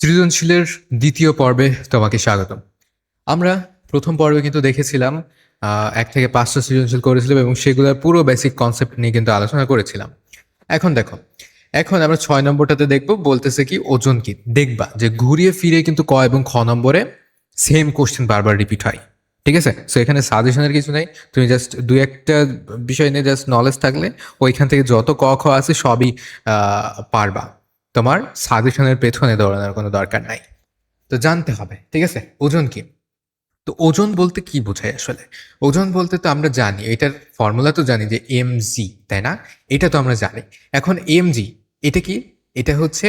সৃজনশীলের দ্বিতীয় পর্বে তোমাকে স্বাগতম। আমরা প্রথম পর্বে কিন্তু দেখেছিলাম ১ থেকে ৫টা সৃজনশীল করেছিলাম এবং সেগুলোর পুরো বেসিক কনসেপ্ট নিয়ে কিন্তু আলোচনা করেছিলাম। এখন দেখো, এখন আমরা ৬ নম্বরটাতে দেখব, বলতেছে কি ওজন কি। দেখবা যে ঘুরিয়ে ফিরে কিন্তু ক এবং খ নম্বরে সেম কোশ্চেন বারবার রিপিট হয়। ঠিক আছে? সো এখানে সাজেশনের কিছু নেই, তুমি জাস্ট দুই একটা বিষয় নিয়ে জাস্ট নলেজ থাকলে ওইখান থেকে যত ক খ আছে সবই পারবা। তোমার সাজেশনের পেছনে দৌড়ানোর কোনো দরকার নাই। তো জানতে হবে, ঠিক আছে, ওজন কি। তো ওজন বলতে কি বোঝায় আসলে? ওজন বলতে তো আমরা জানি, এটার ফর্মুলা তো জানি যে mg, তাই না? এটা তো আমরা জানি। এখন mg এটা কি? এটা হচ্ছে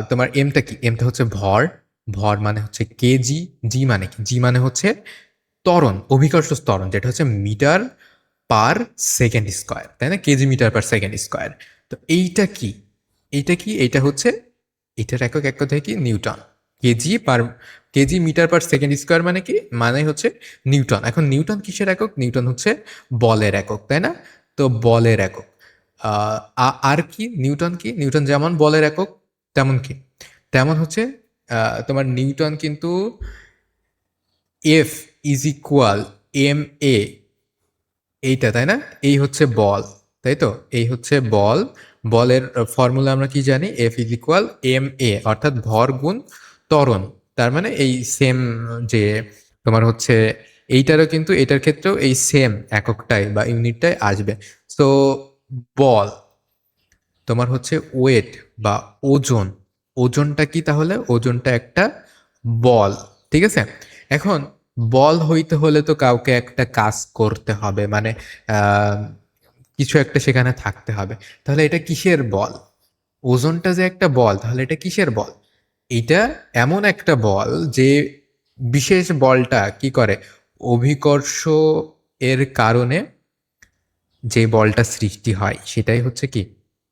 তোমার এমটা কি? এমটা হচ্ছে ভর। ভর মানে হচ্ছে কেজি। জি মানে কি? জি মানে হচ্ছে ত্বরণ, অভিকর্ষ ত্বরণ, যেটা হচ্ছে মিটার পার সেকেন্ড স্কোয়ার, তাই না? K G metre per second square. তো এইটা কি? এইটা কি? এইটা হচ্ছে, এটার একক এক কথায় কি? Newton. K G metre per second square মানে কি? মানে হচ্ছে নিউটন। এখন নিউটন কিসের একক? নিউটন হচ্ছে বলের একক, তাই না? তো বলের একক। আর কি নিউটন কি? নিউটন যেমন বলের একক, তেমন কি? তেমন হচ্ছে তোমার নিউটন কিন্তু F is equal M A, এইটা, তাই না? এই হচ্ছে বল, তাই তো? এই হচ্ছে বল। বলের ফর্মুলা আমরা কি জানি? F is equal M A, অর্থাৎ ভর গুণ ত্বরণ। তার মানে এই সেম, যে তোমার হচ্ছে এইটারও কিন্তু এটার ক্ষেত্রেও এই সেম এককটাই বা ইউনিটটাই আসবে। সো বল তোমার হচ্ছে ওয়েট বা ওজন। ওজনটা কি তাহলে? ওজনটা একটা বল, ঠিক আছে? এখন বল হইতে হলে তো কাউকে একটা কাজ করতে হবে, মানে আহ, কিছু একটা সেখানে থাকতে হবে। তাহলে এটা কিসের বল? ওজনটা যে একটা বল, তাহলে এটা কিসের বল? এটা এমন একটা বল যে বিশেষ বলটা কি করে? অভিকর্ষ এর কারণে যে বলটা সৃষ্টি হয় সেটাই হচ্ছে কি?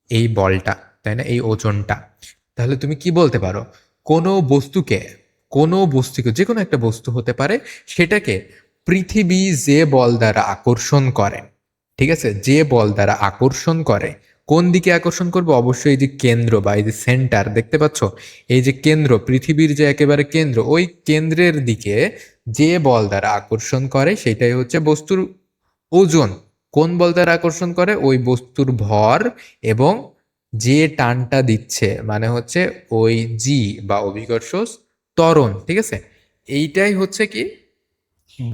এই বলটা, তাই না? এই ওজনটা। তাহলে তুমি কি বলতে পারো? কোনো বস্তুকে, কোনো বস্তুকে, যে কোনো একটা বস্তু হতে পারে, সেটাকে পৃথিবী যে বল দ্বারা আকর্ষণ করে, ঠিক আছে, যে বল দ্বারা আকর্ষণ করে, কোন দিকে আকর্ষণ করবে? অবশ্যই এই যে কেন্দ্র বা এই যে সেন্টার দেখতে পাচ্ছ, এই যে কেন্দ্র, পৃথিবীর যে একেবারে কেন্দ্র, ওই কেন্দ্রের দিকে যে বল দ্বারা আকর্ষণ করে সেটাই হচ্ছে বস্তুর ওজন। কোন বল দ্বারা আকর্ষণ করে? ওই বস্তুর ভর এবং যে টানটা দিচ্ছে, মানে হচ্ছে ওই জি বা অভিকর্ষ ত্বরণ, ঠিক আছে? এইটাই হচ্ছে কি?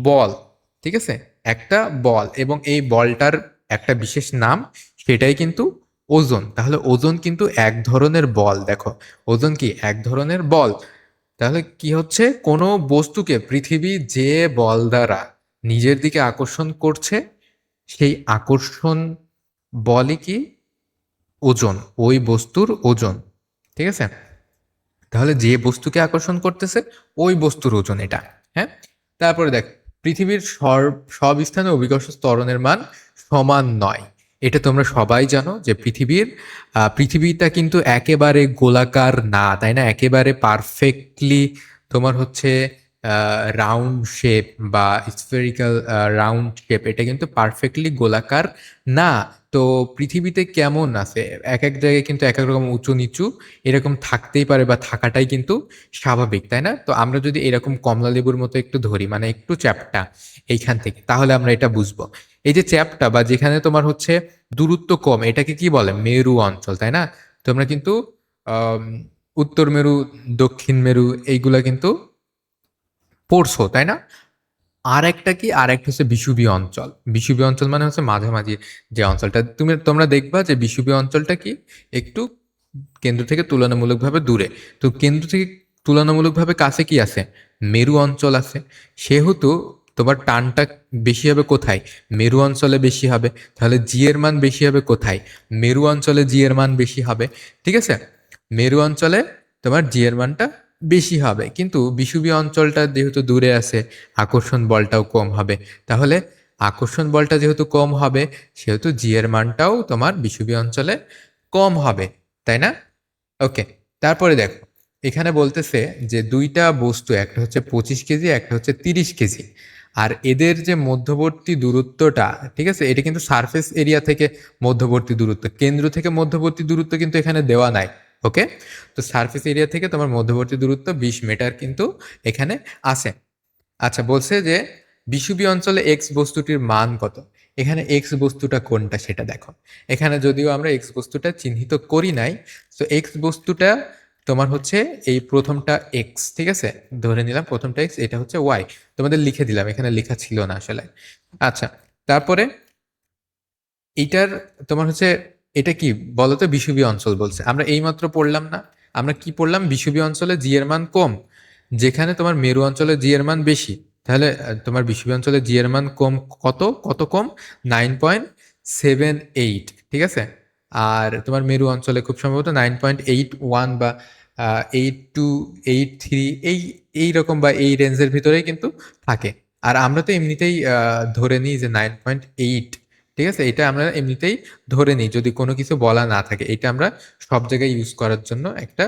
বল, ঠিক আছে? একটা বল, এবং এই বলটার একটা বিশেষ নাম, সেটাই কিন্তু ওজন। তাহলে ওজন কিন্তু এক ধরনের বল। দেখো, ওজন কি? এক ধরনের বল। তাহলে কি হচ্ছে? কোনো বস্তুকে পৃথিবী যে বল দ্বারা নিজের দিকে আকর্ষণ করছে, সেই আকর্ষণ বলই কি? ওজন। ওই বস্তুর ওজন, ঠিক আছে? তাহলে যে বস্তুকে আকর্ষণ করতেছে ওই বস্তুর ওজন এটা। হ্যাঁ, তারপরে দেখ, পৃথিবীর সব স্থানে অভিকর্ষ ত্বরণের মান সমান নয়। এটা তোমরা সবাই জানো যে পৃথিবীটা কিন্তু একেবারে গোলাকার না, তাই না? একেবারে পারফেক্টলি তোমার হচ্ছে রাউন্ড শেপ বা স্ফেরিক্যাল রাউন্ড শেপ, এটা কিন্তু পারফেক্টলি গোলাকার না। তো পৃথিবীতে কেমন আছে, এক এক জায়গায় কিন্তু এক এক রকম উঁচু নিচু এরকম থাকতেই পারে, বা থাকাটাই কিন্তু স্বাভাবিক, তাই না? তো আমরা যদি এরকম কমলা লেবুর মতো একটু ধরি, মানে একটু চ্যাপ্টা এইখান থেকে, তাহলে আমরা এটা বুঝবো। এই যে চ্যাপ্টা বা যেখানে তোমার হচ্ছে দূরত্ব কম, এটাকে কি বলে? মেরু অঞ্চল, তাই না? তোমরা কিন্তু আম, উত্তর মেরু, দক্ষিণ মেরু এইগুলা কিন্তু পড়ছো, তাই না? আর একটা কি? আর একটা হচ্ছে বিষুবীয় অঞ্চল। বিষুবীয় অঞ্চল মানে হচ্ছে মাঝামাঝি যে অঞ্চলটা, তোমরা দেখবা যে বিষুবীয় অঞ্চলটা কি? একটু কেন্দ্র থেকে তুলনামূলকভাবে দূরে। তো কেন্দ্র থেকে তুলনামূলকভাবে কাছে কি আছে? মেরু অঞ্চল আছে। সেহেতু তোমার টানটা বেশি হবে কোথায়? মেরু অঞ্চলে বেশি হবে। তাহলে জি এর মান বেশি হবে কোথায়? মেরু অঞ্চলে জি এর মান বেশি হবে, ঠিক আছে? মেরু অঞ্চলে তোমার জি এর মানটা বেশি হবে, কিন্তু বিষুবীয় অঞ্চলটা যেহেতু দূরে আছে, আকর্ষণ বলটাও কম হবে। তাহলে আকর্ষণ বলটা যেহেতু কম হবে, সেহেতু জি এর মানটাও তোমার বিষুবীয় অঞ্চলে কম হবে, তাই না? ওকে, তারপরে দেখো, এখানে বলতেছে যে দুইটা বস্তু, একটা হচ্ছে 25 কেজি, একটা হচ্ছে 30 কেজি, আর এদের যে মধ্যবর্তী দূরত্বটা, ঠিক আছে, এটা কিন্তু সারফেস এরিয়া থেকে মধ্যবর্তী দূরত্ব, কেন্দ্র থেকে মধ্যবর্তী দূরত্ব কিন্তু এখানে দেওয়া নাই। ওকে, তো সারফেস এরিয়া থেকে তোমার মধ্যবর্তী দূরত্ব 20 মিটার কিন্তু এখানে আছে। আচ্ছা, বলছে যে বিষুবীয় অঞ্চলে এক্স বস্তুটির মান কত। এখানে এক্স বস্তুটা কোনটা সেটা দেখো। এখানে যদিও আমরা এক্স বস্তুটা চিহ্নিত করি নাই, তো এক্স বস্তুটা তোমার হচ্ছে এই প্রথমটা এক্স, ঠিক আছে, ধরে নিলাম প্রথমটা এক্স, এটা হচ্ছে ওয়াই, তোমাদের লিখে দিলাম, এখানে লেখা ছিল না আসলে। আচ্ছা, তারপরে এইটার তোমার হচ্ছে এটা কি বলতো, বিষুবীয় অঞ্চল বলছে, আমরা এইমাত্র পড়লাম না, আমরা কি পড়লাম, বিষুবীয় অঞ্চলে জি এর মান কম, যেখানে তোমার মেরু অঞ্চলে জি এর মান বেশি। তাহলে তোমার বিষুবীয় অঞ্চলে জি এর মান কম, কত কত কম, 9.78, ঠিক আছে। আর তোমার মেরু অঞ্চলে খুব সম্ভবত 9.81 বা 8283, এইরকম বা এই রেঞ্জের ভিতরেই কিন্তু থাকে। আর আমরা তো এমনিতেই ধরে নিই যে 9.8, ঠিক আছে, এটা আমরা এমনিতেই ধরে নিই যদি কোনো কিছু বলা না থাকে, এটা আমরা সব জায়গায় ইউজ করার জন্য একটা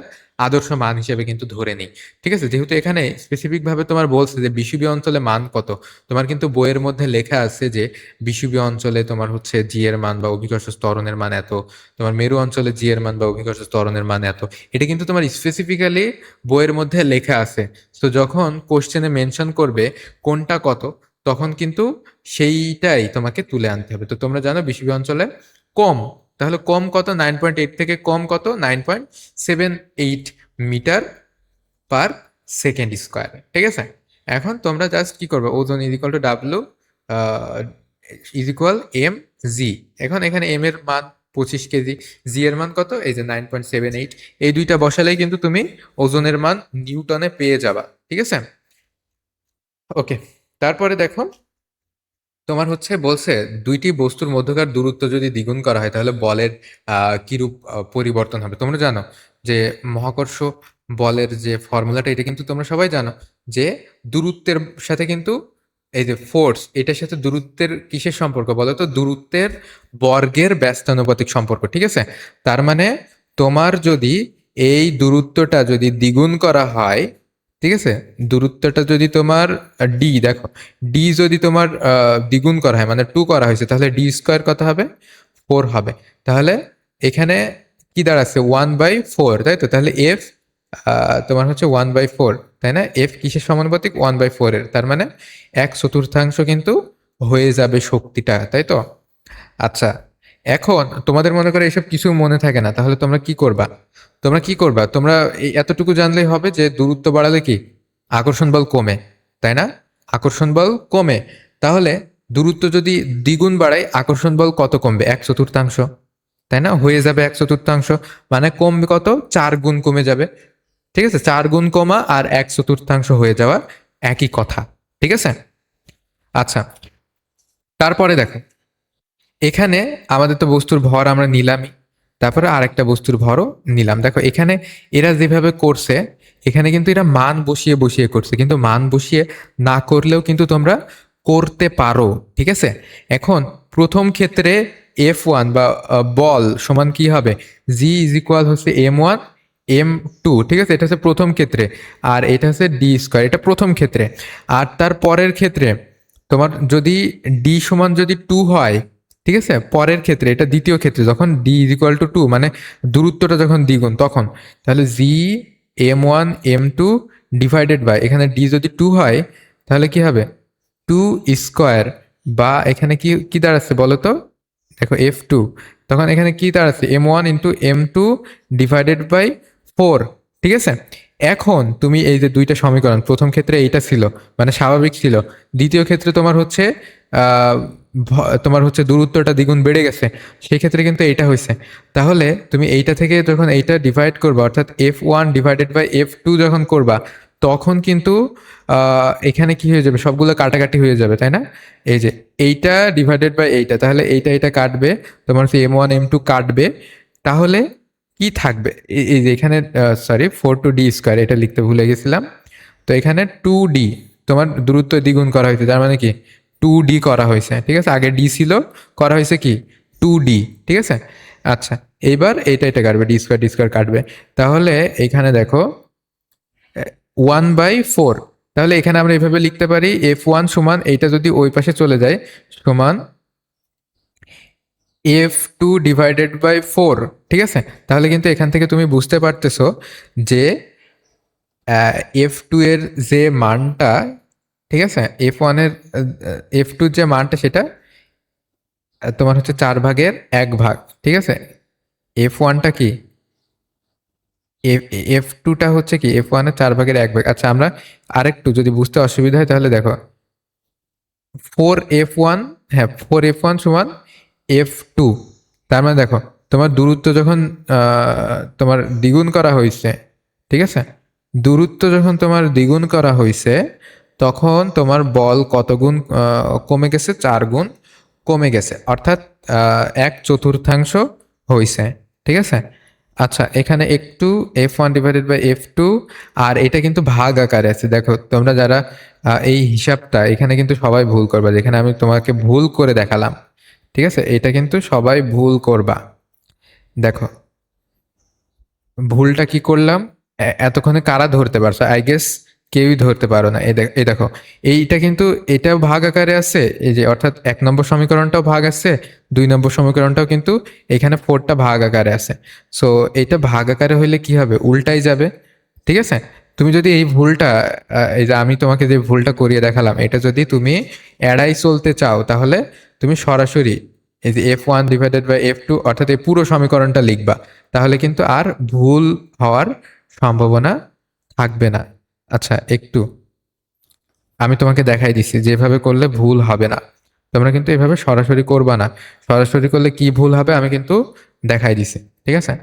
আদর্শ মান হিসেবে কিন্তু ধরে নিই। ঠিক আছে, যেহেতু এখানে স্পেসিফিক ভাবে তোমার বলছে যে বিষুবীয় অঞ্চলে মান কত, তোমার কিন্তু বইয়ের মধ্যে লেখা আছে যে বিষুবীয় অঞ্চলে তোমার হচ্ছে জি এর মান বা অভিকর্ষ ত্বরণের মান এত, তোমার মেরু অঞ্চলে জি এর মান বা অভিকর্ষ ত্বরণের মান এত, এটা কিন্তু তোমার স্পেসিফিক্যালি বইয়ের মধ্যে লেখা আছে। তো যখন কোশ্চেনে মেনশন করবে কোনটা কত, তখন কিন্তু সেইটাই তোমাকে তুলে আনতে হবে। তো তোমরা জানো বিষুবীয় অঞ্চলে কম, তাহলে কম কত, 9.8 থেকে কম কত, 9.78 মিটার পার সেকেন্ড স্কোয়ার, ঠিক আছে। এখন তোমরা জাস্ট কি করবে, ওজন is equal to W is equal M G. এখন এখানে এম এর মান 25 কেজি, জি এর মান কত, এই যে 9.78, এই দুইটা বসালেই কিন্তু তুমি ওজনের মান নিউটনে পেয়ে যাবা, ঠিক আছে। ওকে, তারপরে দেখো তোমার হচ্ছে বলছে দুইটি বস্তুর মধ্যকার দূরত্ব যদি দ্বিগুণ করা হয় তাহলে বলের কিরূপ পরিবর্তন হবে। তোমরা জানো যে মহাকর্ষ বলের যে ফর্মুলাটা, এটা কিন্তু তোমরা সবাই জানো যে দূরত্বের সাথে কিন্তু এই যে ফোর্স, এটার সাথে দূরত্বের কিসের সম্পর্ক বলো তো, দূরত্বের বর্গের ব্যস্তানুপাতিক সম্পর্ক, ঠিক আছে। তার মানে তোমার যদি এই দূরত্বটা যদি দ্বিগুণ করা হয়, ঠিক আছে, দূরত্বটা যদি তোমার ডি দেখো, ডি যদি তোমার দ্বিগুণ করা হয় মানে 2 করা হয়েছে, তাহলে ডি স্কোয়ার কত হবে, 4 হবে। তাহলে এখানে কি দাঁড়াচ্ছে, 1/4, তাই তো। তাহলে এফ তোমার হচ্ছে 1/4, তাই না, এফ কিসের সমানুপাতিক, 1/4 এর, তার মানে 1/4 কিন্তু হয়ে যাবে শক্তিটা, তাই তো। আচ্ছা, এখন তোমাদের মনে করে এসব কিছু মনে থাকে না, তাহলে তোমরা কি করবা, তোমরা এই এতটুকু জানলেই হবে যে দূরত্ব বাড়ালে কি আকর্ষণ বল কমে, তাই না, আকর্ষণ বল কমে। তাহলে দূরত্ব যদি দ্বিগুণ বাড়ায় আকর্ষণ বল কত কমবে, 1/4, তাই না, হয়ে যাবে 1/4, মানে কমবে কত, 4 গুণ কমে যাবে, ঠিক আছে। 4 গুণ কমা আর 1/4 হয়ে যাওয়া একই কথা, ঠিক আছে। আচ্ছা, তারপরে দেখো এখানে আমাদের তো বস্তুর ভর আমরা নিলামই, তারপরে আরেকটা বস্তুর ভরও নিলাম। দেখো এখানে এরা যেভাবে করছে, এখানে কিন্তু এরা মান বসিয়ে বসিয়ে করছে, কিন্তু মান বসিয়ে না করলেও কিন্তু তোমরা করতে পারো, ঠিক আছে। এখন প্রথম ক্ষেত্রে F1 বা বল সমান কি হবে, জি ইজ ইকুয়াল হচ্ছে M1 M2, ঠিক আছে, এটা হচ্ছে প্রথম ক্ষেত্রে, আর এটা হচ্ছে ডি স্কোয়ার, এটা প্রথম ক্ষেত্রে। আর তার পরের ক্ষেত্রে তোমার যদি ডি সমান যদি 2 হয়, ঠিক আছে, পরের ক্ষেত্রে, এটা দ্বিতীয় ক্ষেত্রে যখন ডি ইজ ইকুয়াল টু 2 মানে দূরত্বটা যখন দ্বিগুণ, তখন তাহলে জি M1 M2 ডিভাইডেড বাই, এখানে ডি যদি 2 হয় তাহলে কি হবে, 2 স্কোয়ার, বা এখানে কি কি দাঁড়াচ্ছে বলো তো, দেখো F2, তখন এখানে কি দাঁড়াচ্ছে, M1 into M2 divided by 4, ঠিক আছে। এখন তুমি এই যে দুইটা সমীকরণ, প্রথম ক্ষেত্রে এইটা ছিল মানে স্বাভাবিক ছিল, দ্বিতীয় ক্ষেত্রে তোমার হচ্ছে আহ, তোমার হচ্ছে দূরত্বটা দ্বিগুণ বেড়ে গেছে, সেই ক্ষেত্রে কিন্তু এইটা হয়েছে। তাহলে তুমি এইটা থেকে যখন এইটা ডিভাইড করবা, অর্থাৎ F1 ডিভাইডেড বাই F2 যখন করবা, তখন কিন্তু এখানে কি হয়ে যাবে, সবগুলো কাটাকাটি হয়ে যাবে, তাই না। এই যে এইটা ডিভাইডেড বাই এইটা, তাহলে এইটা এটা কাটবে, তোমার হচ্ছে M1 M2 কাটবে, তাহলে কি থাকবে, এই যে এখানে সরি 4 2D স্কোয়ার, এটা লিখতে ভুলে গেছিলাম। তো এখানে 2D, তোমার দূরত্ব দ্বিগুণ করা হয়েছে, তার মানে কি 2D করা হয়েছে, ঠিক আছে, আগে ডি ছিল, করা হয়েছে কি 2D, ঠিক আছে। আচ্ছা, এইবার এইটা এটা কাটবে, ডি স্কোয়ার কাটবে, তাহলে এখানে দেখো 1/4, তাহলে এখানে আমরা এইভাবে লিখতে পারি F1 সমান, এইটা যদি ওই পাশে চলে যায়, সমান F2 ডিভাইডেড বাই 4, ঠিক আছে? তাহলে কিন্তু এখান থেকে তুমি বুঝতে পারতেছো যে F2 এর যে মানটা, ঠিক আছে, F1 এর F2 যে মানটা সেটা তোমার হচ্ছে 4/1, ঠিক আছে? F1টা কি, F2টা হচ্ছে কি F1 এর 4/1। আচ্ছা, আমরা আরেকটু যদি বুঝতে অসুবিধা হয় তাহলে দেখো 4F1, হ্যাঁ 4F1 সমান F2। তার মানে দেখো তোমার দূরত্ব যখন তোমার দ্বিগুণ করা হয়েছে, ঠিক আছে, দূরত্ব যখন তোমার দ্বিগুণ করা হয়েছে তখন তোমার বল কত গুণ কমে গেছে? 4 গুণ কমে গেছে, অর্থাৎ 1/4 হয়েছে, ঠিক আছে? আচ্ছা, এখানে একটু F1 ডিভাইডেড বাই F2, আর এটা কিন্তু ভাগ আকারে আছে। দেখো তোমরা যারা এই হিসাবটা এখানে কিন্তু সবাই ভুল করবা, যেখানে আমি তোমাকে ভুল করে দেখালাম, ঠিক আছে, এটা কিন্তু সবাই ভুল করবা। দেখো ভুলটা কি করলাম, এতক্ষণে কারা ধরতে পারছো? আই গেস কেউই ধরতে পারো না। এই দেখো এইটা কিন্তু এটাও ভাগ আকারে আছে, এই যে অর্থাৎ 1 নম্বর সমীকরণটাও ভাগ আছে, 2 নম্বর সমীকরণটাও কিন্তু এখানে 4টা ভাগ আকারে আছে। সো এটা ভাগ আকারে হইলে কি হবে? উল্টাই যাবে, ঠিক আছে? তুমি যদি এই ভুলটা এই যে আমি তোমাকে যে ভুলটা করিয়ে দেখালাম এটা যদি তুমি এড়াই চলতে চাও তাহলে তুমি সরাসরি এই যে F1 ডিভাইডেড বাই F2 অর্থাৎ এই পুরো সমীকরণটা লিখবা, তাহলে কিন্তু আর ভুল হওয়ার সম্ভাবনা থাকবে না। আচ্ছা, একটু আমি তোমাকে দেখাই দিচ্ছি যেভাবে করলে ভুল হবে না। তোমরা কিন্তু এভাবে সরাসরি করবা না, সরাসরি করলে কি ভুল হবে আমি কিন্তু দেখাই দিছি, ঠিক আছে?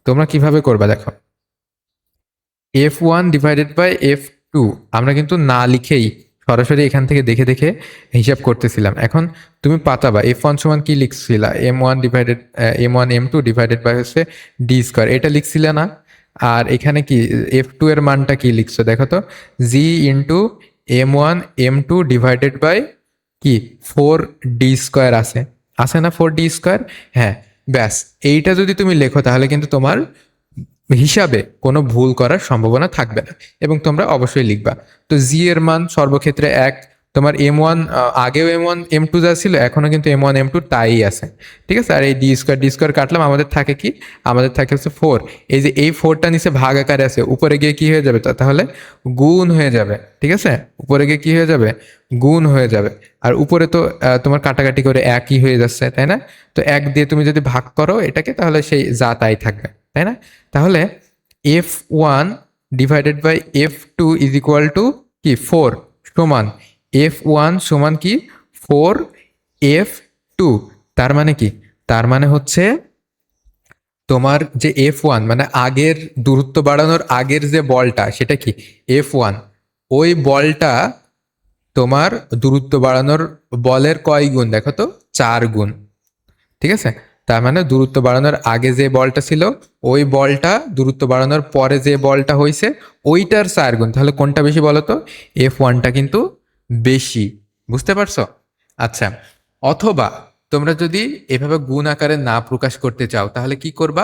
তোমরা কিভাবে করবা দেখো, F1 ডিভাইডেড বাই F2 আমরা কিন্তু না লিখেই সরাসরি এখান থেকে দেখে দেখে হিসাব করতেছিলাম। এখন তুমি পাতাবা F1 সমান কি লিখছিলা? M1 M2 ডিভাইডেড বাই হচ্ছে D², এটা লিখছিলে না? আর এখানে কি F2 এর মানটা কি লিখছো দেখো তো, G × M1 M2 divided by কি 4D² আছে, আছে না 4D²? হ্যাঁ, ব্যাস এইটা যদি তুমি লেখো তাহলে কিন্তু তোমার হিসাবে কোনো ভুল করার সম্ভাবনা থাকবে না, এবং তোমরা অবশ্যই লিখবা। তো জি এর মান সর্বক্ষেত্রে 1, তোমার M1 আগেও M1 M2 যা ছিল এখনো কিন্তু M1 M2 তাই আছে, ঠিক আছে? আর এই D² কাটলাম, আমাদের থাকে কি? আমাদের থাকে হচ্ছে 4। এই যে এই 4টা নিচে ভাগ আকারে আছে, উপরে গিয়ে কি হয়ে যাবে? তাহলে গুণ হয়ে যাবে, ঠিক আছে? উপরে গিয়ে কি হয়ে যাবে? গুণ হয়ে যাবে। আর উপরে তো তোমার কাটাকাটি করে একই হয়ে যাচ্ছে, তাই না? তো 1 দিয়ে তুমি যদি ভাগ করো এটাকে তাহলে সেই যা তাই থাকবে, তাই না? তাহলে F1 divided by F2 is equal to কি 4 সমান F1 সমান কি 4F2। তার মানে কি? তার মানে হচ্ছে তোমার যে F1 মানে আগের দূরত্ব বাড়ানোর আগের যে বলটা সেটা কি F1, ওই বলটা তোমার দূরত্ব বাড়ানোর বলের কয় গুণ দেখো তো? 4 গুণ, ঠিক আছে? তার মানে দূরত্ব বাড়ানোর আগে যে বলটা ছিল ওই বলটা দূরত্ব বাড়ানোর পরে যে বলটা হয়েছে ওইটার 4 গুণ। তাহলে কোনটা বেশি বলো তো? F1টা কিন্তু বেশি। বুঝতে পারছো? আচ্ছা, অথবা তোমরা যদি এভাবে গুণ আকারে না প্রকাশ করতে চাও তাহলে কি করবা?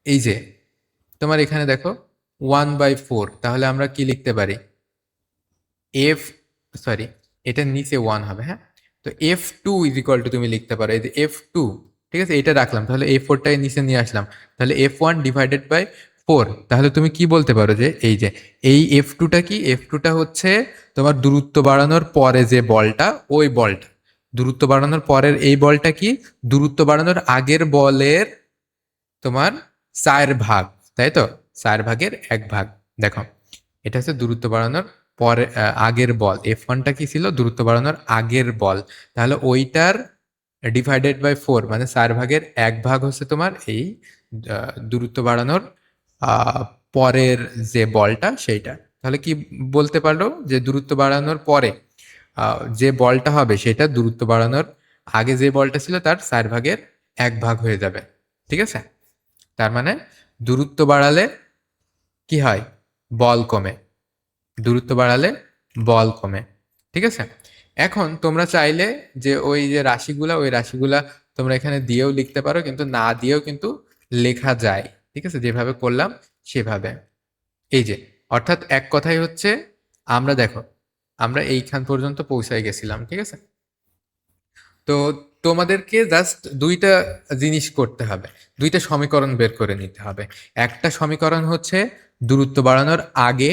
এই যে তোমার এখানে দেখো 1/4, তাহলে আমরা কি লিখতে পারি? এফ সরি, এটার নিচে 1 হবে, হ্যাঁ? তো F2 ইজ ইকুয়াল টু তুমি লিখতে পারো এই যে F2, ঠিক আছে? এটা রাখলাম, তাহলে A4টাই নিচে নিয়ে আসলাম, তাহলে F1 ডিভাইডেড বাই 4। তাহলে তুমি কি বলতে পারো যে এই যে এই F2টা কি? F2টা হচ্ছে তোমার দূরত্ব বাড়ানোর পরে যে বলটা, ওই বলটা। দূরত্ব বাড়ানোর পরের এই বলটা কি? দূরত্ব বাড়ানোর আগের বলের তোমার 4 ভাগ, তাই তো? 4/1। দেখো এটা হচ্ছে দূরত্ব বাড়ানোর পরে আগের বল। F1টা কি ছিল? দূরত্ব বাড়ানোর আগের বল। তাহলে ওইটার ডিভাইডেড বাই 4 মানে 4/1 হচ্ছে তোমার এই দূরত্ব বাড়ানোর আহ, পরের যে বলটা সেইটা। তাহলে কি বলতে পারলো? যে দূরত্ব বাড়ানোর পরে যে বলটা হবে সেটা দূরত্ব বাড়ানোর আগে যে বলটা ছিল তার 4/1 হয়ে যাবে, ঠিক আছে? তার মানে দূরত্ব বাড়ালে কি হয়? বল কমে। দূরত্ব বাড়ালে বল কমে, ঠিক আছে? এখন তোমরা চাইলে যে ওই যে রাশিগুলা, ওই রাশিগুলা তোমরা এখানে দিয়েও লিখতে পারো, কিন্তু না দিয়েও কিন্তু লেখা যায়, ঠিক আছে? যেভাবে করলাম সেভাবে। এই যে অর্থাৎ এক কথাই হচ্ছে আমরা দেখো আমরা এইখান পর্যন্ত পৌঁছায় গেছিলাম, ঠিক আছে? তো তোমাদেরকে জাস্ট দুইটা জিনিস করতে হবে, দুইটা সমীকরণ বের করে নিতে হবে। একটা সমীকরণ হচ্ছে দূরত্ব বাড়ানোর আগে,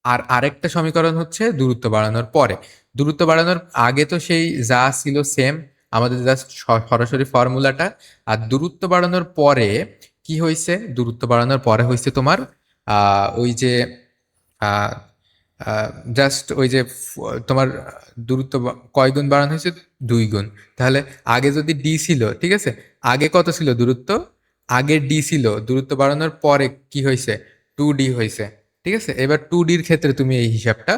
আর আরেকটা সমীকরণ হচ্ছে দূরত্ব বাড়ানোর পরে। দূরত্ব বাড়ানোর আগে তো সেই যা ছিল সেম, আমাদের জাস্ট সরাসরি ফর্মুলাটা। আর দূরত্ব বাড়ানোর পরে কি হয়েছে, দূরত্ব বাড়ানোর পরে হয়েছে তোমার ওই যে জাস্ট ওই যে তোমার দূরত্ব কয় গুণ বাড়ানো হয়েছে, 2 গুণ। তাহলে আগে যদি ডি ছিল, ঠিক আছে, আগে কত ছিল দূরত্ব, আগে ডি ছিল, দূরত্ব বাড়ানোর পরে কি হয়েছে, 2D হয়েছে। ঠিক আছে, এবার 2Dর ক্ষেত্রে তুমি এই হিসাবটা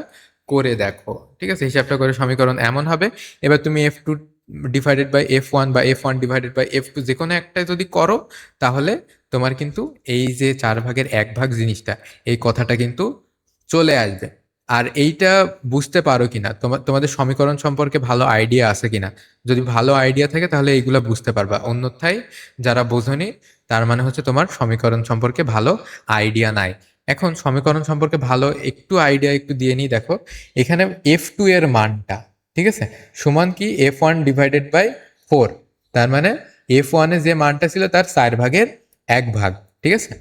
করে দেখো। ঠিক আছে, হিসাবটা করে সমীকরণ এমন হবে। এবার তুমি F2 ডিভাইডেড বাই F1 বা F1 ডিভাইডেড বাই F2 যে কোনো একটা যদি করো, তাহলে তোমার কিন্তু এই যে 4/1 জিনিসটা, এই কথাটা কিন্তু চলে আসবে। আর এইটা বুঝতে পারো কিনা, তোমাদের সমীকরণ সম্পর্কে ভালো আইডিয়া আছে কিনা। যদি ভালো আইডিয়া থাকে তাহলে এইগুলা বুঝতে পারবা, অন্যথায় যারা বোঝনি তার মানে হচ্ছে তোমার সমীকরণ সম্পর্কে ভালো আইডিয়া নাই। এখন সমীকরণ সম্পর্কে ভালো একটু আইডিয়া একটু দিয়ে নিই। দেখো এখানে F2 এর মানটা, ঠিক আছে, সমান কি F1 ডিভাইডেড বাই 4। তার মানে F1 এ যে মানটা ছিল তার 4/1, ঠিক আছে।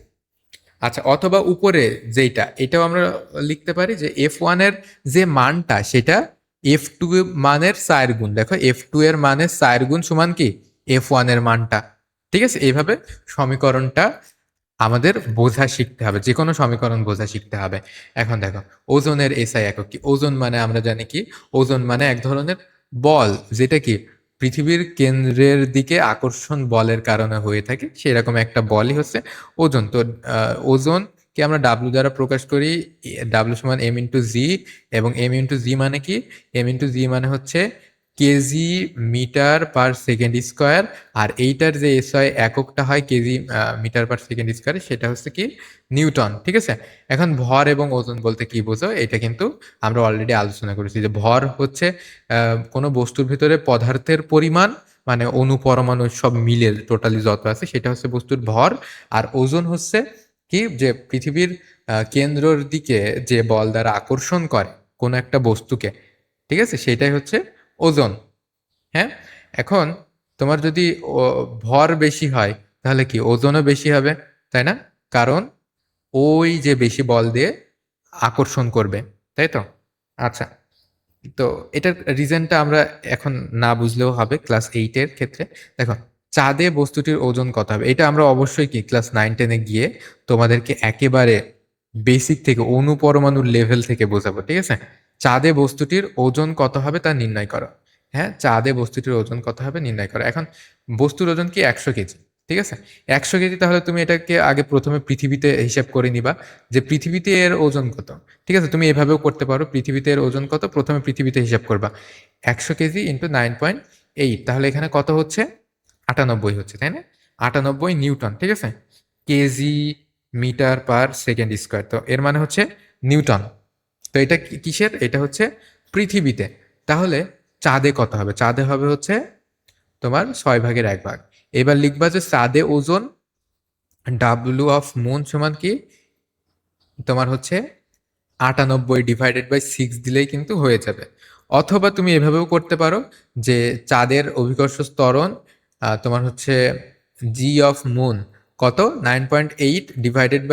আচ্ছা, অথবা উপরে যেইটা, এটাও আমরা লিখতে পারি যে F1 এর যে মানটা সেটা F2 মানের 4 গুণ। দেখো F2 এর মানের 4 গুণ সমান কি F1 এর মানটা। ঠিক আছে, এইভাবে সমীকরণটা আমাদের বোঝা শিখতে হবে, যে কোনো সমীকরণ বোঝা শিখতে হবে। এখন দেখো ওজনের এসআই একক কি। ওজন মানে আমরা জানি কি, ওজন মানে এক ধরনের বল, যেটা কি পৃথিবীর কেন্দ্রের দিকে আকর্ষণ বলের কারণে হয়ে থাকে, সেরকম একটা বলই হচ্ছে ওজন। তো ওজনকে আমরা ডাব্লিউ দ্বারা প্রকাশ করি, ডাব্লিউ সমান M × G। এবং M × G মানে কি, M × G মানে হচ্ছে KG metre per second square. আর এইটার যে এসআই এককটা হয় KG metre per second square, সেটা হচ্ছে কি নিউটন। ঠিক আছে, এখন ভর এবং ওজন বলতে কি বোঝো, এটা কিন্তু আমরা অলরেডি আলোচনা করেছি যে ভর হচ্ছে কোনো বস্তুর ভিতরে পদার্থের পরিমাণ, মানে অণু পরমাণু সব মিলে টোটালি যত আছে সেটা হচ্ছে বস্তুর ভর। আর ওজন হচ্ছে কি, যে পৃথিবীর কেন্দ্রর দিকে যে বল দ্বারা আকর্ষণ করে কোনো একটা বস্তুকে, ঠিক আছে, সেটাই হচ্ছে ওজন। হ্যাঁ, এখন তোমার যদি ভর বেশি হয় তাহলে কি ওজনও বেশি হবে, তাই না? কারণ ওই যে বেশি বল দিয়ে আকর্ষণ করবে, তাই তো? আচ্ছা, তো এটার রিজনটা আমরা এখন না বুঝলেও হবে ক্লাস 8-এর ক্ষেত্রে। দেখো চাঁদে বস্তুটির ওজন কত হবে, এটা আমরা অবশ্যই কি ক্লাস 9-10-এ গিয়ে তোমাদেরকে একেবারে বেসিক থেকে অণু পরমাণুর লেভেল থেকে বোঝাবো। ঠিক আছে, চাঁদে বস্তুটির ওজন কত হবে তা নির্ণয় করো। হ্যাঁ, চাঁদে বস্তুটির ওজন কত হবে নির্ণয় করো। এখন বস্তুর ওজন কি 100 কেজি, ঠিক আছে, 100 কেজি। তাহলে তুমি এটাকে আগে প্রথমে পৃথিবীতে হিসাব করে নিবা যে পৃথিবীতে এর ওজন কত। ঠিক আছে, তুমি এভাবেও করতে পারো, পৃথিবীতে এর ওজন কত প্রথমে পৃথিবীতে হিসাব করবা, 100 কেজি ইন্টু 9.8, তাহলে এখানে কত হচ্ছে, 98 হচ্ছে, তাই না? 98 নিউটন। ঠিক আছে, K G metre per second square, তো এর মানে হচ্ছে নিউটন। তো এটা কিসের, এটা হচ্ছে পৃথিবীতে। তাহলে চাঁদে কত হবে, চাঁদে হবে হচ্ছে তোমার 6/1। এবার লিখবা যে চাঁদে ওজন ডাব্লু অফ মুন সমান কি, তোমার হচ্ছে 98 / 6 দিলেই কিন্তু হয়ে যাবে। অথবা তুমি এভাবেও করতে পারো যে চাঁদের অভিকর্ষ ত্বরণ তোমার হচ্ছে জি অফ মুন কত, 9.8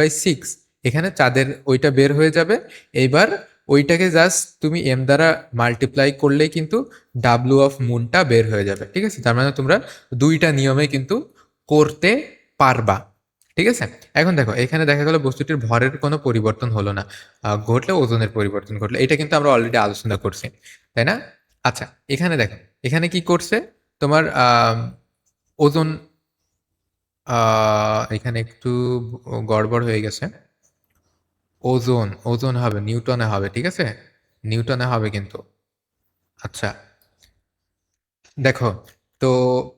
/ 6। এখানে চাঁদের ওইটা বের হয়ে যাবে। এইবার ওইটাকে জাস্ট তুমি এম দ্বারা মাল্টিপ্লাই করলেই কিন্তু ডাব্লু অফ মুনটা বের হয়ে যাবে। ঠিক আছে, তার মানে তোমরা দুইটা নিয়মে কিন্তু করতে পারবা। ঠিক আছে, এখন দেখো এখানে দেখা গেল বস্তুটির ভরের কোনো পরিবর্তন হলো না, ঘটলে ওজনের পরিবর্তন ঘটলো, এটা কিন্তু আমরা অলরেডি আলোচনা করছি, তাই না? আচ্ছা, এখানে দেখো এখানে কি করছে তোমার ওজন, এখানে একটু গড়বড় হয়ে গেছে। ওজন ওজন হবে নিউটনে হবে, ঠিক আছে, নিউটনে হবে কিন্তু। আচ্ছা, দেখো তো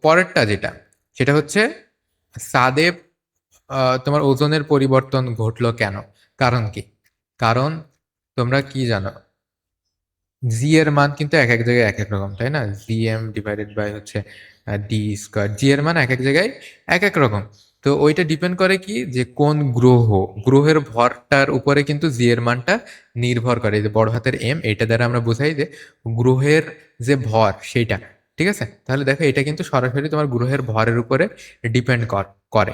পরেরটা যেটা, সেটা হচ্ছে চাঁদে তোমার ওজনের পরিবর্তন ঘটলো কেন, কারণ কি? কারণ তোমরা কি জানো, জি এর মান কিন্তু এক এক জায়গায় এক এক রকম, তাই না? GM/হচ্ছে ডি স্কোয়ার, জি এর মান এক এক জায়গায় এক এক রকম। তো ওইটা ডিপেন্ড করে কি, যে কোন গ্রহের ভরটার উপরে কিন্তু জি এর মানটা নির্ভর করে। এই যে বড় হাতের এম, এটা দ্বারা আমরা বোঝাই যে গ্রহের যে ভর সেইটা। ঠিক আছে? তাহলে দেখো এটা কিন্তু সরাসরি তোমার গ্রহের ভরের উপরে ডিপেন্ড করে।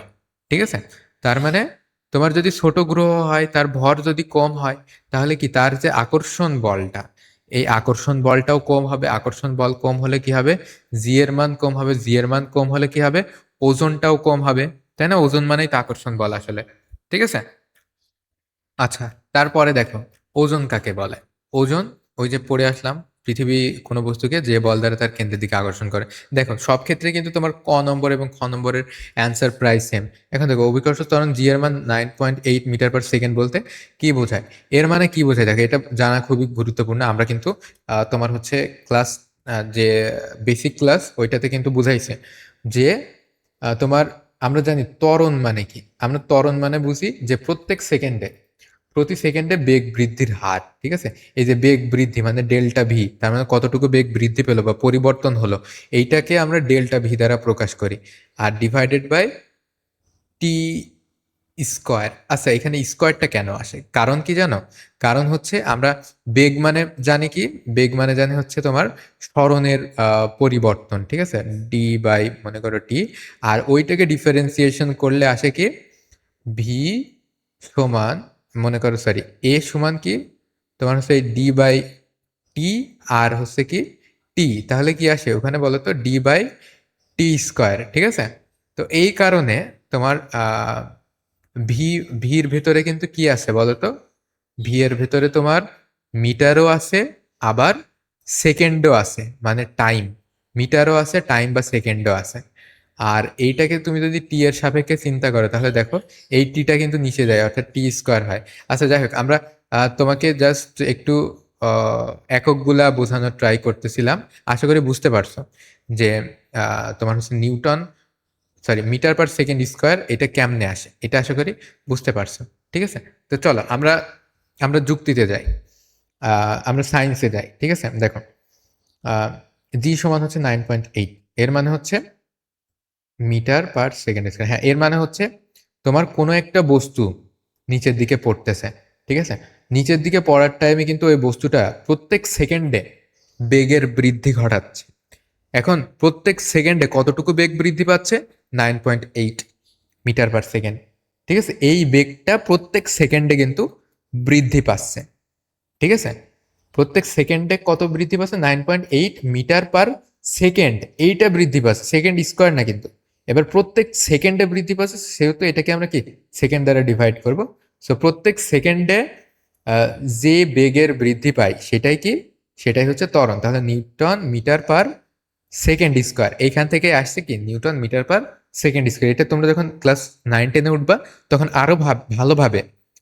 ঠিক আছে? তার মানে তোমার যদি ছোট গ্রহ হয়, তার ভর যদি কম হয়, তাহলে কি তার যে আকর্ষণ বলটা, এই আকর্ষণ বলটাও কম হবে। আকর্ষণ বল কম হলে কি হবে? জি এর মান কম হবে। জি এর মান কম হলে কি হবে? ওজনটাও কম হবে। তাই না? ওজন মানেই তো আকর্ষণ বল আসলে। ঠিক আছে? আচ্ছা, তারপরে দেখো ওজন কাকে বলে? ওজন, ওই যে পড়ে আসলাম, পৃথিবী কোনো বস্তুকে যে বল দ্বারা তার কেন্দ্রের দিকে আকর্ষণ করে। দেখো সব ক্ষেত্রে কিন্তু তোমার ক নম্বর এবং খ নম্বরের অ্যান্সার প্রায় সেম। এখন দেখো অভিকর্ষ ত্বরণ জি এর মান 9.8 মিটার পার সেকেন্ড বলতে কি বোঝায়? এর মানে কি বোঝায় দেখো, এটা জানা খুবই গুরুত্বপূর্ণ। আমরা কিন্তু তোমার হচ্ছে ক্লাস, যে বেসিক ক্লাস ওইটাতে কিন্তু বুঝাইছে যে তোমার, আমরা জানি ত্বরণ মানে কি। আমরা ত্বরণ মানে বুঝি যে প্রতি সেকেন্ডে বেগ বৃদ্ধির হার। ঠিক আছে? এই যে বেগ বৃদ্ধি মানে ডেল্টা ভি, তার মানে কতটুকু বেগ বৃদ্ধি পেলো বা পরিবর্তন হলো, এইটাকে আমরা ডেল্টা ভি দ্বারা প্রকাশ করি। আর ডিভাইডেড বাই টি স্কোয়ার। আচ্ছা, এখানে স্কোয়ারটা কেন আসে? কারণ কি জানো? কারণ হচ্ছে আমরা বেগ মানে জানি কি? বেগ মানে জানি হচ্ছে তোমার স্মরণের পরিবর্তন। ঠিক আছে? ডি বাই মনে করো টি। আর ওইটাকে ডিফারেন্সিয়েশন করলে আসে কি? ভি সমান, মনে করো সরি, এ সমান কি তোমার হচ্ছে ডি বাই টি, আর হচ্ছে কি টি। তাহলে কি আসে ওখানে বলো তো? D by T square. ঠিক আছে? তো এই কারণে তোমার ভি, ভির ভেতরে কিন্তু কি আছে বলো তো? ভি এর ভেতরে তোমার মিটারও আছে, আবার সেকেন্ডও আছে, মানে টাইম। মিটারও আছে, টাইম বা সেকেন্ডও আছে। আর এইটাকে তুমি যদি টি এর সাপেক্ষে চিন্তা করো, তাহলে দেখো এই টিটা কিন্তু নিচে যায়, অর্থাৎ টি স্কোয়ার হয়। আচ্ছা যাই হোক, আমরা তোমাকে জাস্ট একটু এককগুলা বোঝানোর ট্রাই করতেছিলাম। আশা করি বুঝতে পারছো যে তোমার হচ্ছে newton, sorry, metre per second square এটা কেমনে আসে, এটা আশা করি বুঝতে পারছো। ঠিক আছে? তো চলো আমরা আমরা যুক্তিতে যাই, আমরা সায়েন্সে যাই। ঠিক আছে? দেখো জি সমান হচ্ছে 9.8, এর মানে হচ্ছে মিটার পার সেকেন্ড স্কোয়ার। হ্যাঁ, এর মানে হচ্ছে তোমার কোনো একটা বস্তু নিচের দিকে পড়তেছে। ঠিক আছে? নিচের দিকে পড়ার টাইমে কিন্তু ওই বস্তুটা প্রত্যেক সেকেন্ডে বেগের বৃদ্ধি ঘটাচ্ছে। এখন প্রত্যেক সেকেন্ডে কতটুকু বেগ বৃদ্ধি পাচ্ছে? 9.8 মিটার পার সেকেন্ড। ঠিক আছে? এই বেগটা প্রত্যেক সেকেন্ডে কিন্তু বৃদ্ধি পাচ্ছে। ঠিক আছে? প্রত্যেক সেকেন্ডে কত বৃদ্ধি পাচ্ছে? 9.8 মিটার পার সেকেন্ড। এইটা বৃদ্ধি পাচ্ছে, সেকেন্ড স্কোয়ার না কিন্তু। এবার প্রত্যেক সেকেন্ডে বৃদ্ধি পাচ্ছে, সেহেতু এটাকে আমরা কি সেকেন্ড দ্বারা ডিভাইড করব। সো প্রত্যেক সেকেন্ডে যে বেগের বৃদ্ধি পাই সেটাই কি? সেটাই হচ্ছে ত্বরণ। তাহলে newton metre per second square, এইখান থেকে আসছে কি newton metre per second square. এটা তোমরা যখন ক্লাস 9-10-এ উঠবা তখন আরো ভালোভাবে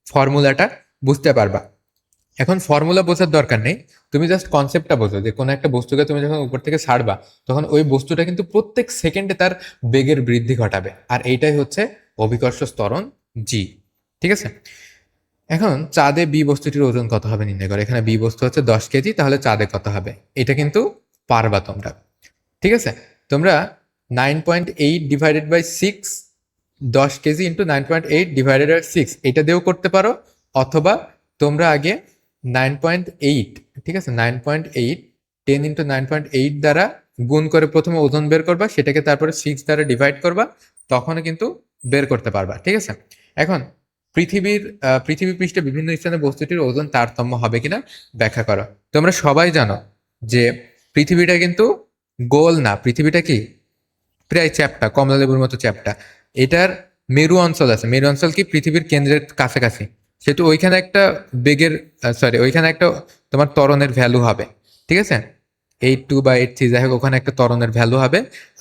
ফর্মুলাটা বুঝতে পারবা। এখন ফর্মুলা বোঝার দরকার নেই, তুমি জাস্ট কনসেপ্টটা বোঝো যে কোনো একটা বস্তুকে তুমি যখন উপর থেকে ছাড়বা, তখন ওই বস্তুটা কিন্তু প্রত্যেক সেকেন্ডে তার বেগের বৃদ্ধি ঘটাবে। আর এইটাই হচ্ছে অভিকর্ষ ত্বরণ জি। ঠিক আছে? এখন চাঁদে বি বস্তুটির ওজন কত হবে নির্ণয় করো। এখানে বি বস্তু হচ্ছে 10 কেজি, তাহলে চাঁদে কত হবে এটা কিন্তু পারবা তোমরা। ঠিক আছে? তোমরা 9.8 divided by 6, 10 K G into 9.8 divided by 6, এটা দিয়েও করতে পারো। অথবা তোমরা আগে 9.8, ঠিক আছে, 9.8 10 ইন্টু 9.8 দ্বারা গুণ করে প্রথমে ওজন বের করবা, সেটাকে তারপরে 6 দ্বারা ডিভাইড করবা, তখন কিন্তু বের করতে পারবা। ঠিক আছে? এখন পৃথিবী পৃষ্ঠে বিভিন্ন স্থানে বস্তুটির ওজন তারতম্য হবে কিনা ব্যাখ্যা করো। তোমরা সবাই জানো যে পৃথিবীটা কিন্তু গোল না, পৃথিবীটা কি প্রায় চ্যাপ্টা, কমলা লেবুর মতো চ্যাপ্টা। এটার মেরু অঞ্চল আছে। মেরু অঞ্চল কি পৃথিবীর কেন্দ্রের কাছাকাছি, সেহেতু ওইখানে একটা বেগের, সরি, ওইখানে একটা তোমার ত্বরণের ভ্যালু হবে। ঠিক আছে? 8.2 বা 8.3, যাই হোক, ওখানে একটা ত্বরণের ভ্যালু হবে।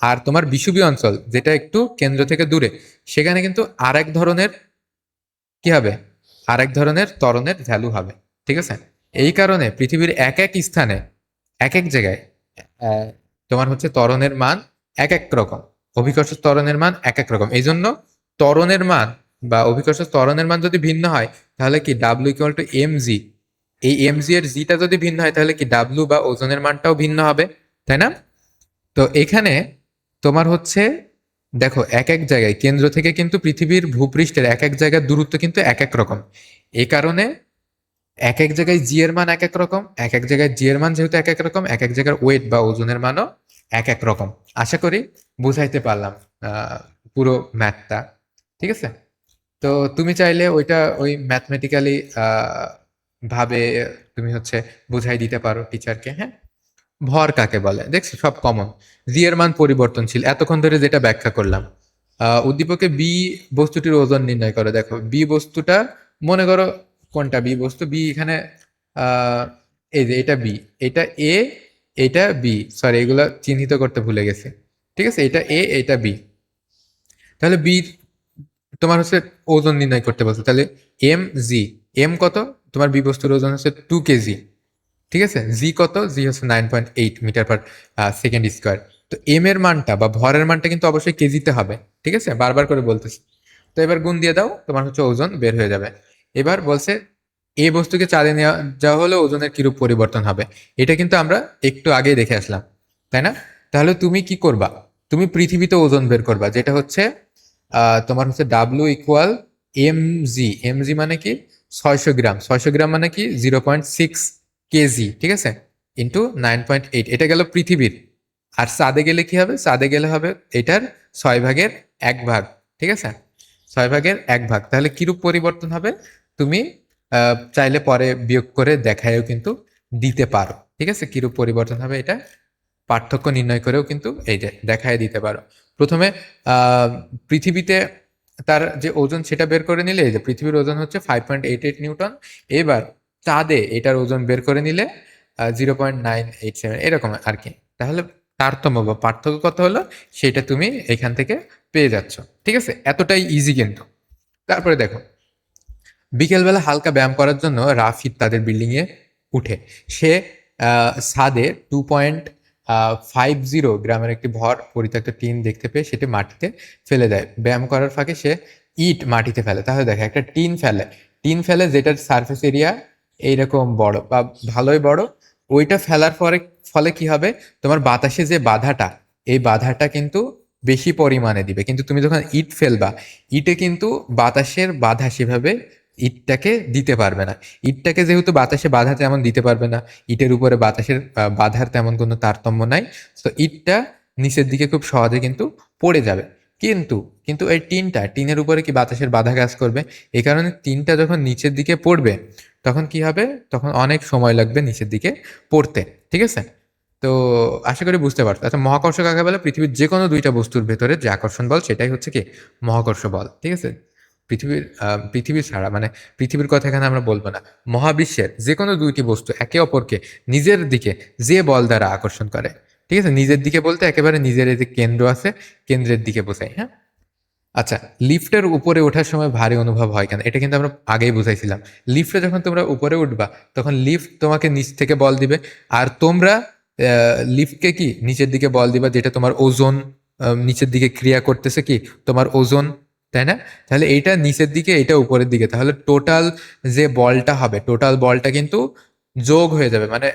আর তোমার বিষুবীয় অঞ্চল যেটা একটু কেন্দ্র থেকে দূরে, সেখানে কিন্তু আরেক ধরনের কি হবে? আরেক ধরনের ত্বরণের ভ্যালু হবে। ঠিক আছে? এই কারণে পৃথিবীর এক এক স্থানে, এক এক জায়গায় আহ, তোমার হচ্ছে ত্বরণের মান এক এক রকম, অভিকর্ষ ত্বরণের মান এক এক রকম। এই জন্য ত্বরণের মান বা অভিকর্ষ ত্বরণের মান যদি ভিন্ন হয়, তাহলে কি W=mg, এই mg এর জিটা যদি ভিন্ন হয়, তাহলে কি ডাব্লু বা ওজনের মানটাও ভিন্ন হবে। তাই না? তো এখানে তোমার হচ্ছে দেখো এক এক জায়গায় কেন্দ্র থেকে কিন্তু পৃথিবীর ভূপৃষ্ঠের এক এক জায়গার দূরত্ব কিন্তু এক এক রকম। এই কারণে এক এক জায়গায় জি এর মান এক এক রকম, এক এক জায়গায় জি এর মান যেহেতু এক এক রকম, এক এক জায়গার ওয়েট বা ওজনের মানও এক এক রকম। আশা করি বুঝাইতে পারলাম পুরো ম্যাথটা। ঠিক আছে? তো তুমি চাইলে ওইটা ওই ম্যাথমেটিক্যালি ভাবে তুমি হচ্ছে বুঝাই দিতে পারো টিচারকে। হ্যাঁ, ভর কাকে বলে দেখছি সব কমন। জি এর মান পরিবর্তনশীল, এতক্ষণ ধরে যেটা ব্যাখ্যা করলাম। উদ্দীপকে বি বস্তুটির ওজন নির্ণয় করে। দেখো বি বস্তুটা, মনে করো কোনটা বি বস্তু, বি এখানে আহ, এই যে এটা বি, এটা এ, এটা বি, সরি এগুলো চিহ্নিত করতে ভুলে গেছি। ঠিক আছে, এটা এ, এটা বি। তাহলে বি তোমার হচ্ছে ওজন নির্ণয় করতে বলছে, তাহলে এম জি। এম কত? তোমার বি বস্তুর ওজন হচ্ছে 2 কেজি। ঠিক আছে, জি কত? জি হচ্ছে 9.8 মিটার পার সেকেন্ড স্কোয়ার। তো এম এর মানটা বা ভরের মানটা কিন্তু অবশ্যই কেজিতে হবে। ঠিক আছে, বারবার করে বলতেছি। তো এবার গুণ দিয়ে দাও, তোমার হচ্ছে ওজন বের হয়ে যাবে। এবার বলছে এ বস্তুকে চাঁদে নেওয়া যাওয়া হলে ওজনের কিরূপ পরিবর্তন হবে। এটা কিন্তু আমরা একটু আগেই দেখে আসলাম, তাই না? তাহলে তুমি কি করবা? তুমি পৃথিবীতে ওজন বের করবা, যেটা হচ্ছে তোমার হচ্ছে W equal M G. M G মানে কি? 600 গ্রাম। 600 গ্রাম মানে কি? 0.6 কেজি। ঠিক আছে, ইন্টু 9.8, এটা গেল পৃথিবীর। আর চাঁদে গেলে কি হবে? চাঁদে গেলে হবে এটার 6/1 ভাগ। ঠিক আছে, 6/1 ভাগ। তাহলে কিরূপ পরিবর্তন হবে তুমি চাইলে পরে বিয়োগ করে দেখায়ও কিন্তু দিতে পারো। ঠিক আছে, কিরূপ পরিবর্তন হবে এটা পার্থক্য নির্ণয় করেও কিন্তু এই যে দেখায় দিতে পারো। প্রথমে পৃথিবীতে তার যে ওজন সেটা বের করে নিলে, এই যে পৃথিবীর ওজন হচ্ছে 5.88 নিউটন। এবার চাঁদে এটার ওজন বের করে নিলে 0.987, এরকম আর কি। তাহলে তারতম্য বা পার্থক্য কত হলো সেটা তুমি এখান থেকে পেয়ে যাচ্ছ। ঠিক আছে, এতটাই ইজি কিন্তু। তারপরে দেখো, বিকেলবেলা হালকা ব্যায়াম করার জন্য রাফিদ তাদের বিল্ডিং এ উঠে। সে ছাদে 2.50 গ্রামের একটি ভর পরিত্যক্ত টিন দেখতে পেয়ে সেটি মাটিতে ফেলে দেয়। ব্যায়াম করার ফাঁকে সে ইট মাটিতে ফেলে। তাহলে দেখো, একটা টিন ফেলে যেটার সারফেস এরিয়া এইরকম বড় বা ভালোই বড়। ওইটা ফেলার পরে ফলে কি হবে? তোমার বাতাসে যে বাধাটা, এই বাধাটা কিন্তু বেশি পরিমাণে দিবে। কিন্তু তুমি যখন ইট ফেলবা, ইটে কিন্তু বাতাসের বাধা সেভাবে ইটটাকে দিতে পারবে না। ইটটাকে যেহেতু বাতাসে বাধা তেমন দিতে পারবে না, ইটের উপরে বাতাসের বাধার তেমন কোনো তারতম্য নাই। তো ইটটা নিচের দিকে খুব সহজে কিন্তু পড়ে যাবে। কিন্তু কিন্তু এই টিনের উপরে কি বাতাসের বাধা কাজ করবে? এই কারণে টিনটা যখন নিচের দিকে পড়বে, তখন কি হবে? তখন অনেক সময় লাগবে নিচের দিকে পড়তে। ঠিক আছে, তো আশা করি বুঝতে পারছো। আচ্ছা, মহাকর্ষ কাকে বলে? পৃথিবীর যে কোনো দুইটা বস্তুর ভেতরে যে আকর্ষণ বল সেটাই হচ্ছে কি মহাকর্ষ বল। ঠিক আছে, পৃথিবী ছাড়া মানে পৃথিবীর কথা এখানে আমরা বলবো না, মহাবিশ্বের যে কোনো দুইটি বস্তু একে অপরকে নিজের দিকে যে বল দ্বারা আকর্ষণ করে। ঠিক আছে, নিজের দিকে বলতে একেবারে নিজের যে কেন্দ্র আছে, কেন্দ্রের দিকে বোঝাই। হ্যাঁ, আচ্ছা, লিফটের উপরে ওঠার সময় ভারী অনুভব হয় কেন? এটা কিন্তু আমরা আগেই বুঝাইছিলাম। লিফটে যখন তোমরা উপরে উঠবা, তখন লিফট তোমাকে নিচ থেকে বল দিবে। আর তোমরা লিফটকে কি নিচের দিকে বল দিবা, যেটা তোমার ওজন। নিচের দিকে ক্রিয়া করতেছে কি তোমার ওজন, তাই না? তাহলে এইটা নিচের দিকে, এটা উপরের দিকে। তাহলে টোটাল যে বলটা হবে, টোটাল বলটা কিন্তু যোগ হয়ে যাবে। মানে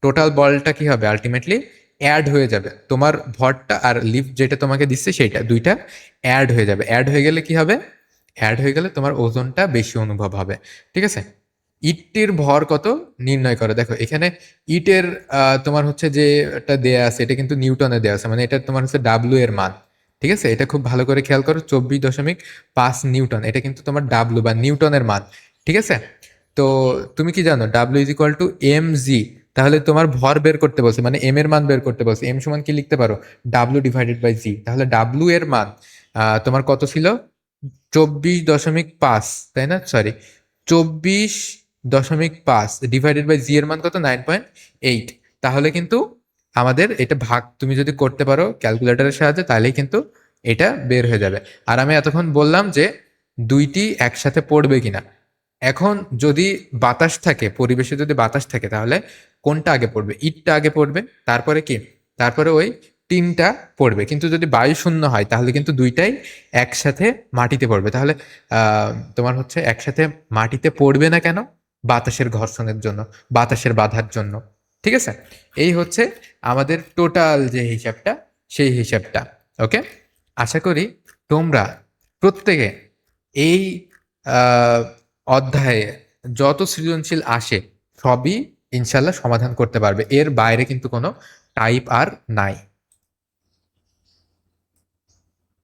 টোটাল বলটা কি হবে? আলটিমেটলি অ্যাড হয়ে যাবে। তোমার ভরটা আর লিফট যেটা তোমাকে দিচ্ছে সেইটা দুইটা অ্যাড হয়ে যাবে। অ্যাড হয়ে গেলে কি হবে? অ্যাড হয়ে গেলে তোমার ওজনটা বেশি অনুভব হবে। ঠিক আছে, ইটটির ভর কত নির্ণয় করে। দেখো এখানে ইটের তোমার হচ্ছে যে এটা দেয়া আছে, এটা কিন্তু নিউটনে দেওয়া আছে, মানে এটা তোমার হচ্ছে ডাব্লিউ এর মান। ঠিক আছে, এটা খুব ভালো করে খেয়াল করো, 24.5 নিউটন, এটা কিন্তু তোমার ডাব্লিউ বা নিউটনের মান। ঠিক আছে, তো তুমি কি জানো W is equal to M G? তাহলে তোমার ভর বের করতে বলছে, মানে এম এর মান বের করতে বলছে। এম সমান কি লিখতে পারো? ডাব্লিউ ডিভাইডেড বাই জি। তাহলে ডাব্লিউ এর মান তোমার কত ছিল? 24.5, তাই না? সরি, 24.5 ডিভাইডেড বাই জি এর মান কত? 9.8। তাহলে কিন্তু আমাদের এটা ভাগ তুমি যদি করতে পারো ক্যালকুলেটরের সাহায্যে, তাহলেই কিন্তু এটা বের হয়ে যাবে। আর আমি এতক্ষণ বললাম যে দুইটি একসাথে পড়বে কিনা। এখন যদি বাতাস থাকে, পরিবেশে যদি বাতাস থাকে, তাহলে কোনটা আগে পড়বে? ইটটা আগে পড়বে, তারপরে কি? তারপরে ওই টিনটা পড়বে। কিন্তু যদি বায়ু শূন্য হয়, তাহলে কিন্তু দুইটাই একসাথে মাটিতে পড়বে। তাহলে তোমার হচ্ছে একসাথে মাটিতে পড়বে না কেন? বাতাসের ঘর্ষণের জন্য, বাতাসের বাধার জন্য। ঠিক আছে, এই হচ্ছে আমাদের টোটাল যে হিসাবটা, সেই হিসাবটা। ওকে, আশা করি তোমরা প্রত্যেকে এই আহ, অধ্যায়ে যত সৃজনশীল আসে সবই ইনশাল্লাহ সমাধান করতে পারবে। এর বাইরে কিন্তু কোনো টাইপ আর নাই।